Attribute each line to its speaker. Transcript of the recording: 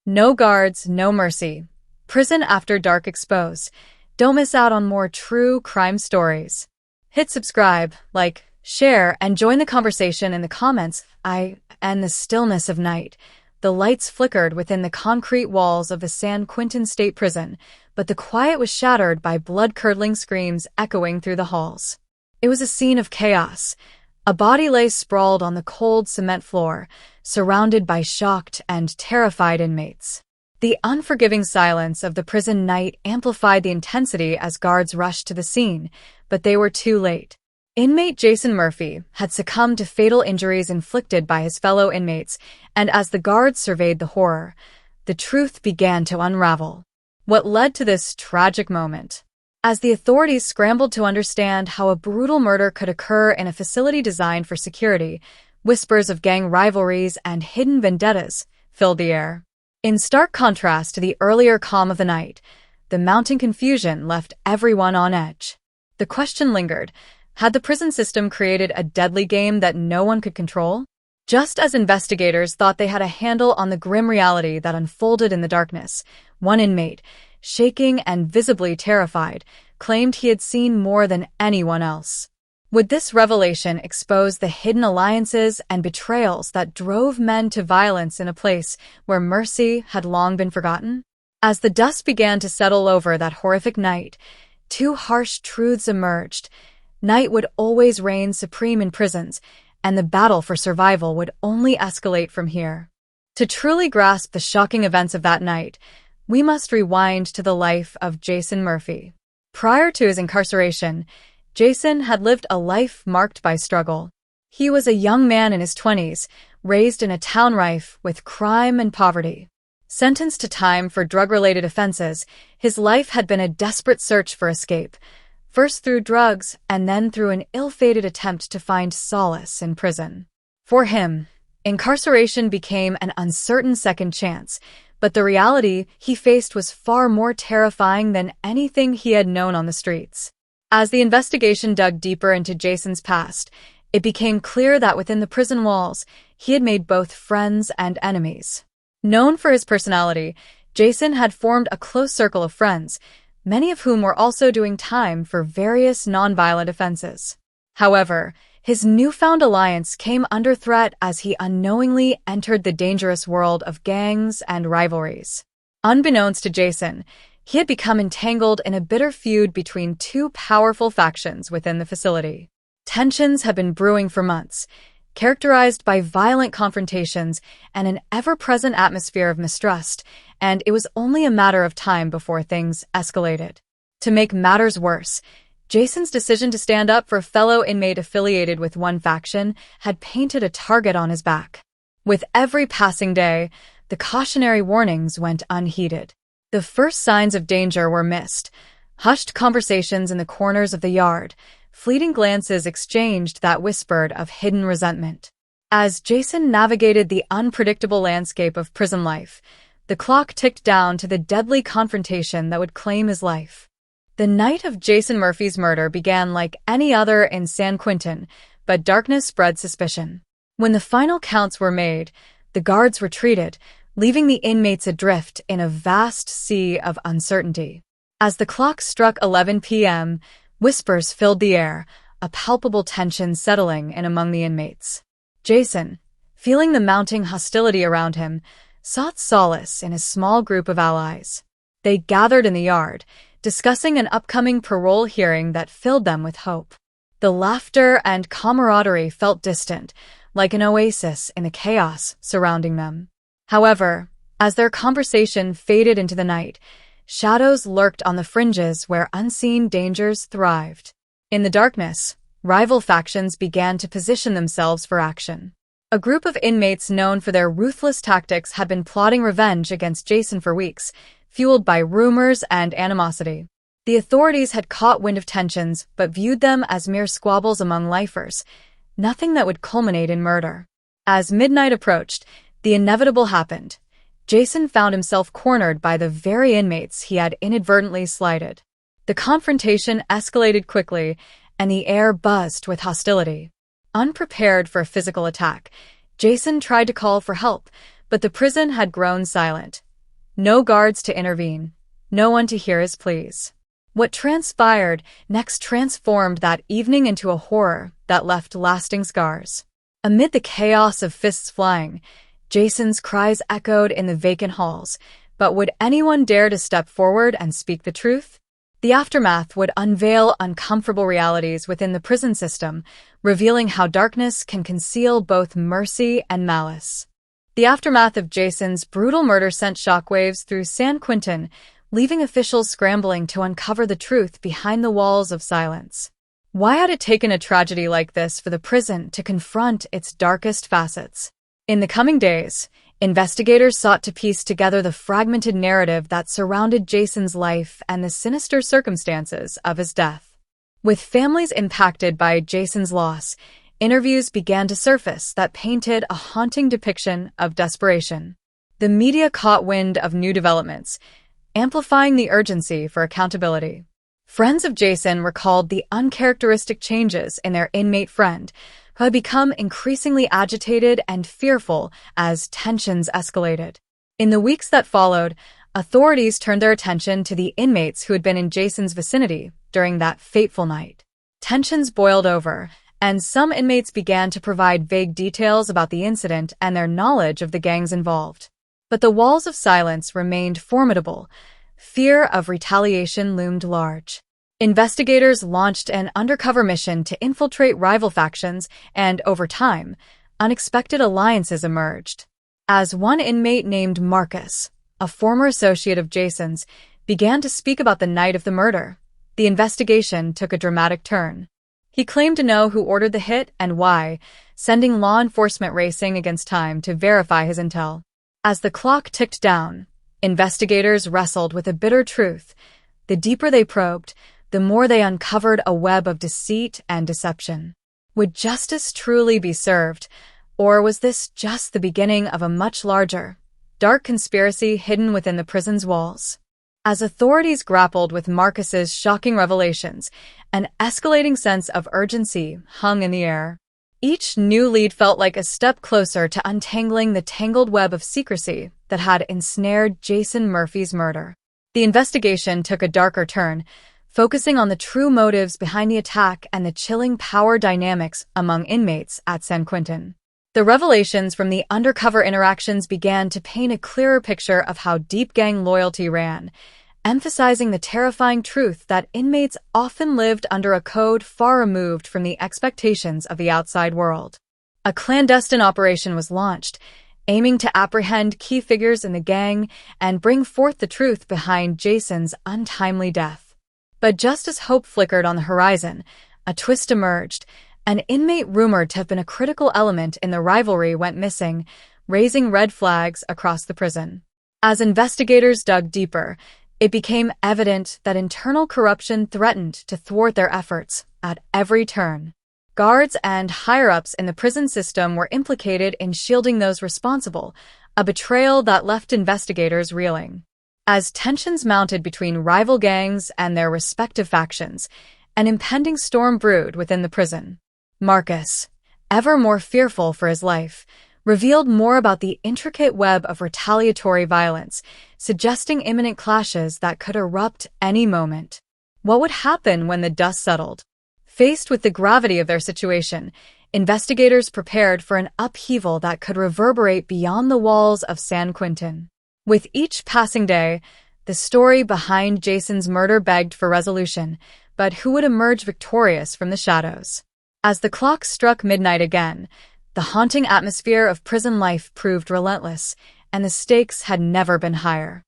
Speaker 1: No guards, no mercy. Prison After Dark exposed. Don't miss out on more true crime stories. Hit subscribe, like, share, and join the conversation in the comments. And the stillness of night. The lights flickered within the concrete walls of the San Quentin State Prison, but the quiet was shattered by blood-curdling screams echoing through the halls. It was a scene of chaos. A body lay sprawled on the cold cement floor, surrounded by shocked and terrified inmates. The unforgiving silence of the prison night amplified the intensity as guards rushed to the scene, but they were too late. Inmate Jason Murphy had succumbed to fatal injuries inflicted by his fellow inmates, and as the guards surveyed the horror, the truth began to unravel. What led to this tragic moment? As the authorities scrambled to understand how a brutal murder could occur in a facility designed for security, whispers of gang rivalries and hidden vendettas filled the air. In stark contrast to the earlier calm of the night, the mounting confusion left everyone on edge. The question lingered: had the prison system created a deadly game that no one could control? Just as investigators thought they had a handle on the grim reality that unfolded in the darkness, one inmate, shaking and visibly terrified, claimed he had seen more than anyone else. Would this revelation expose the hidden alliances and betrayals that drove men to violence in a place where mercy had long been forgotten? As the dust began to settle over that horrific night, two harsh truths emerged. Night would always reign supreme in prisons, and the battle for survival would only escalate from here. To truly grasp the shocking events of that night, we must rewind to the life of Jason Murphy. Prior to his incarceration, Jason had lived a life marked by struggle. He was a young man in his 20s, raised in a town rife with crime and poverty. Sentenced to time for drug-related offenses, his life had been a desperate search for escape, first through drugs and then through an ill-fated attempt to find solace in prison. For him, incarceration became an uncertain second chance, but the reality he faced was far more terrifying than anything he had known on the streets. As the investigation dug deeper into Jason's past, it became clear that within the prison walls, he had made both friends and enemies. Known for his personality, Jason had formed a close circle of friends, many of whom were also doing time for various nonviolent offenses. However, his newfound alliance came under threat as he unknowingly entered the dangerous world of gangs and rivalries. Unbeknownst to Jason, he had become entangled in a bitter feud between two powerful factions within the facility. Tensions had been brewing for months, characterized by violent confrontations and an ever-present atmosphere of mistrust, and it was only a matter of time before things escalated. To make matters worse, Jason's decision to stand up for a fellow inmate affiliated with one faction had painted a target on his back. With every passing day, the cautionary warnings went unheeded. The first signs of danger were missed: hushed conversations in the corners of the yard, fleeting glances exchanged that whispered of hidden resentment. As Jason navigated the unpredictable landscape of prison life, the clock ticked down to the deadly confrontation that would claim his life. The night of Jason Murphy's murder began like any other in San Quentin, but darkness bred suspicion. When the final counts were made, the guards retreated, leaving the inmates adrift in a vast sea of uncertainty. As the clock struck 11 p.m., whispers filled the air, a palpable tension settling in among the inmates. Jason, feeling the mounting hostility around him, sought solace in a small group of allies. They gathered in the yard, discussing an upcoming parole hearing that filled them with hope. The laughter and camaraderie felt distant, like an oasis in the chaos surrounding them. However, as their conversation faded into the night, shadows lurked on the fringes where unseen dangers thrived. In the darkness, rival factions began to position themselves for action. A group of inmates known for their ruthless tactics had been plotting revenge against Jason for weeks, fueled by rumors and animosity. The authorities had caught wind of tensions but viewed them as mere squabbles among lifers, nothing that would culminate in murder. As midnight approached, the inevitable happened. Jason found himself cornered by the very inmates he had inadvertently slighted. The confrontation escalated quickly, and the air buzzed with hostility. Unprepared for a physical attack, Jason tried to call for help, but the prison had grown silent, No guards to intervene, no one to hear his pleas. What transpired next transformed that evening into a horror that left lasting scars. Amid the chaos of fists flying, Jason's cries echoed in the vacant halls, but would anyone dare to step forward and speak the truth? The aftermath would unveil uncomfortable realities within the prison system, revealing how darkness can conceal both mercy and malice. The aftermath of Jason's brutal murder sent shockwaves through San Quentin, leaving officials scrambling to uncover the truth behind the walls of silence. Why had it taken a tragedy like this for the prison to confront its darkest facets? In the coming days, investigators sought to piece together the fragmented narrative that surrounded Jason's life and the sinister circumstances of his death. With families impacted by Jason's loss, interviews began to surface that painted a haunting depiction of desperation. The media caught wind of new developments, amplifying the urgency for accountability. Friends of Jason recalled the uncharacteristic changes in their inmate friend, who had become increasingly agitated and fearful as tensions escalated. In the weeks that followed, authorities turned their attention to the inmates who had been in Jason's vicinity during that fateful night. Tensions boiled over, and some inmates began to provide vague details about the incident and their knowledge of the gangs involved. But the walls of silence remained formidable. Fear of retaliation loomed large. Investigators launched an undercover mission to infiltrate rival factions, and over time, unexpected alliances emerged. As one inmate named Marcus, a former associate of Jason's, began to speak about the night of the murder, the investigation took a dramatic turn. He claimed to know who ordered the hit and why, sending law enforcement racing against time to verify his intel. As the clock ticked down, investigators wrestled with a bitter truth. The deeper they probed, the more they uncovered a web of deceit and deception. Would justice truly be served, or was this just the beginning of a much larger, dark conspiracy hidden within the prison's walls? As authorities grappled with Marcus's shocking revelations, an escalating sense of urgency hung in the air. Each new lead felt like a step closer to untangling the tangled web of secrecy that had ensnared Jason Murphy's murder. The investigation took a darker turn, focusing on the true motives behind the attack and the chilling power dynamics among inmates at San Quentin. The revelations from the undercover interactions began to paint a clearer picture of how deep gang loyalty ran, emphasizing the terrifying truth that inmates often lived under a code far removed from the expectations of the outside world. A clandestine operation was launched, aiming to apprehend key figures in the gang and bring forth the truth behind Jason's untimely death. But just as hope flickered on the horizon, a twist emerged. An inmate rumored to have been a critical element in the rivalry went missing, raising red flags across the prison. As investigators dug deeper, it became evident that internal corruption threatened to thwart their efforts at every turn. Guards and higher-ups in the prison system were implicated in shielding those responsible, a betrayal that left investigators reeling. As tensions mounted between rival gangs and their respective factions, an impending storm brewed within the prison. Marcus, ever more fearful for his life, revealed more about the intricate web of retaliatory violence, suggesting imminent clashes that could erupt any moment. What would happen when the dust settled? Faced with the gravity of their situation, investigators prepared for an upheaval that could reverberate beyond the walls of San Quentin. With each passing day, the story behind Jason's murder begged for resolution, but who would emerge victorious from the shadows? As the clock struck midnight again, the haunting atmosphere of prison life proved relentless, and the stakes had never been higher.